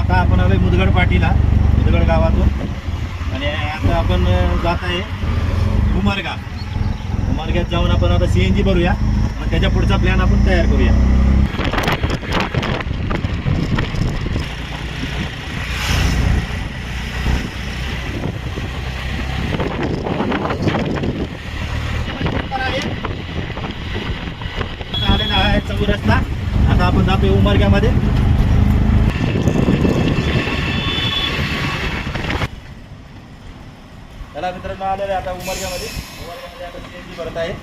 आता आपण आलोय मुदगड पाटीला, मुदगड गावातून. आणि आता आपण जात आहे उमरगा. उमरग्यात जाऊन आपण आता CNG भरूया. मग त्याच्या पुढचा प्लॅन आपण तयार करूया. आलेला आहे चौरस्ता. आता आपण जातोय उमरग्यामध्ये. चला मित्रांनो, आलेलं आहे आता उमरग्यामध्ये. उमरग्यामध्ये आता CNG भरत आहे.